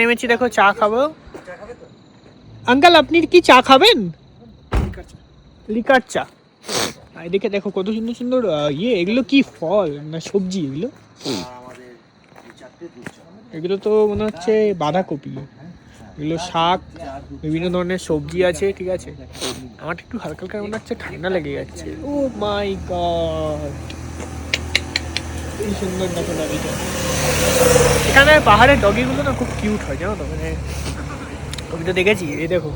নেমেছি, দেখো চা খাবো। আঙ্কেল আপনি কি চা খাবেন? লিকার চা। এদিকে দেখো কত সুন্দর সুন্দর এগুলো কি ফল না সবজি এগুলো? এগুলো তো মনে হচ্ছে বাঁধাকপি, এগুলো শাক, বিভিন্ন ধরনের সবজি আছে, ঠিক আছে। আমার একটু হালকা হালকা মনে হচ্ছে ঠান্ডা লেগে যাচ্ছে। ও মাই গড, কি সুন্দর দেখো ডগিটা। এখানে পাহাড়ের ডগিগুলো না খুব কিউট হয়, জানো তো। মানে আমি তো দেখেছি, এই দেখো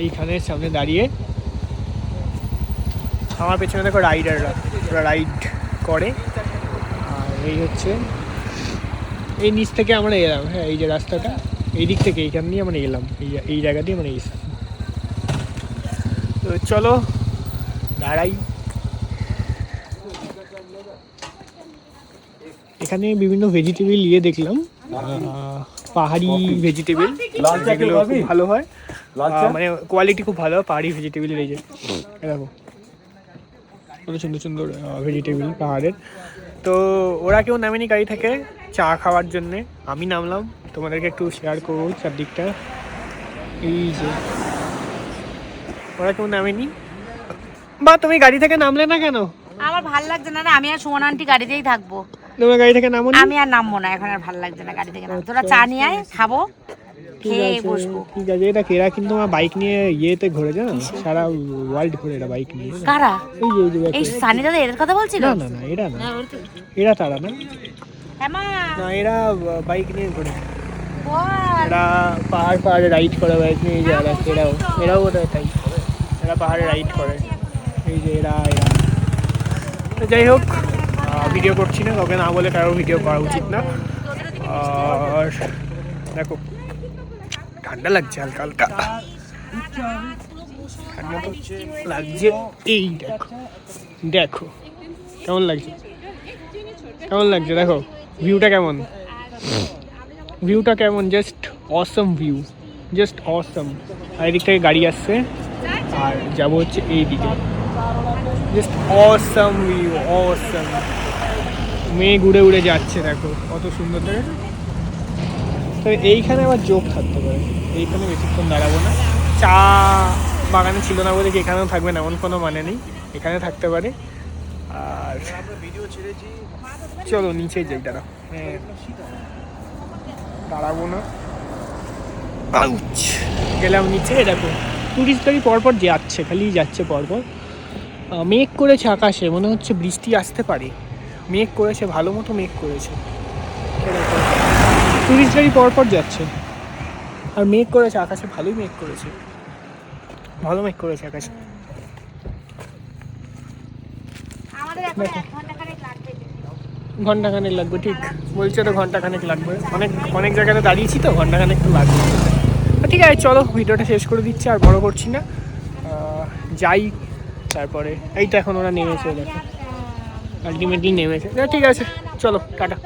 এইখানের সামনে দাঁড়িয়ে, আমার পেছনে দেখো রাইডাররা, ওরা রাইড করে। আর এই হচ্ছে এই নিচ থেকে আমরা এলাম, হ্যাঁ এই যে রাস্তাটা, এই দিক থেকে এইখান দিয়ে আমরা এলাম, এই জায়গা দিয়ে আমরা এসেছি। তো চলো দাঁড়াই। এখানে বিভিন্ন ভেজিটেবল দেখলাম, পাহাড়ি ভেজিটেবল, যেগুলো খুব ভালো হয়, মানে কোয়ালিটি খুব ভালো হয় পাহাড়ি ভেজিটেবলের। এই যে দেখো কত সুন্দর সুন্দর ভেজিটেবল পাহাড়ের। তো ওরা কেউ নামেনি গাড়ি থেকে চা খাওয়ার জন্যে, আমি নামলাম, তোমাদেরকে একটু শেয়ার করবো চারদিকটা। এই যে ওরা কেউ নামেনি। বা তুমি গাড়ি থেকে নামলে না কেন? আমার ভালো লাগছে না, আমি আর সুমন আন্টি গাড়িতেই থাকবো। তুমি গাড়ি থেকে নামো? আমি আর নামবো না, এখন আর ভালো লাগছে না গাড়ি থেকে নামতে। তোরা চা নিয়ে আয়, খাবো, খেয়ে বসবো। ঠিক আছে। এটা এরা কিন্তু আমার বাইক নিয়ে ইয়েতে ঘুরে, জানো, সারা ওয়ার্ল্ড ঘুরে এরা বাইক নিয়ে। কারা? এই যে এই সানি দাদা এর কথা বলছিল? না না না, এরা না, এরা তারা না, না এরা বাইক নিয়ে ঘুরে। এরা পাহাড়ে রাইড করে বাইক নিয়ে। এই যে এরাও বোধহয় তাই, এরা পাহাড়ে রাইড করে। এই যে এরা। তো যাই হোক, ভিডিও করছি না, কাউকে না বলে কারো ভিডিও করা উচিত না। আর দেখো ঠান্ডা লাগছে হালকা হালকা, ঠান্ডা তো লাগছে। এই দেখো দেখো কেমন লাগছে, কেমন লাগছে দেখো ভিউটা কেমন, ভিউটা কেমন, just awesome view, just awesome. আর এদিক থেকে গাড়ি আসছে, আর যাবো হচ্ছে এই দিকে। Just awesome view, awesome. মেঘ উড়ে উড়ে যাচ্ছে, দেখো কত সুন্দর লাগে। তবে এইখানে আবার জোক থাকতে পারে, এইখানে বেশিক্ষণ দাঁড়াবো না। চা বাগানে ছিল না বলে কি এখানেও থাকবে না এমন কোনো মানে নেই, এখানে থাকতে পারে। আর চলো নিচে যাই, দাঁড়াও, দাঁড়াবো না। গেলাম নিচে। দেখো টুরিস্ট গাড়ি পরপর যাচ্ছে, খালি যাচ্ছে পরপর। মেঘ করেছে আকাশে, মনে হচ্ছে বৃষ্টি আসতে পারে। মেঘ করেছে, ভালো মতো মেঘ করেছে। টুরিস্ট গাড়ি পরপর যাচ্ছে আর মেঘ করেছে আকাশে, ভালোই মেঘ করেছে, ভালো মেঘ করেছে আকাশে। ঘন্টাখানেক লাগবে, ঠিক বলছে তো, ঘন্টাখানেক লাগবে। অনেক জায়গাতে দাঁড়িয়েছি তো, ঘন্টাখানেক তো লাগবে। ঠিক আছে চলো ভিডিওটা শেষ করে দিচ্ছি, আর বড় করছি না, যাই। তারপরে এই তো এখন ওরা নেমেছে, দেখো আলটিমেটলি নেমেছে। ঠিক আছে চলো টাটা।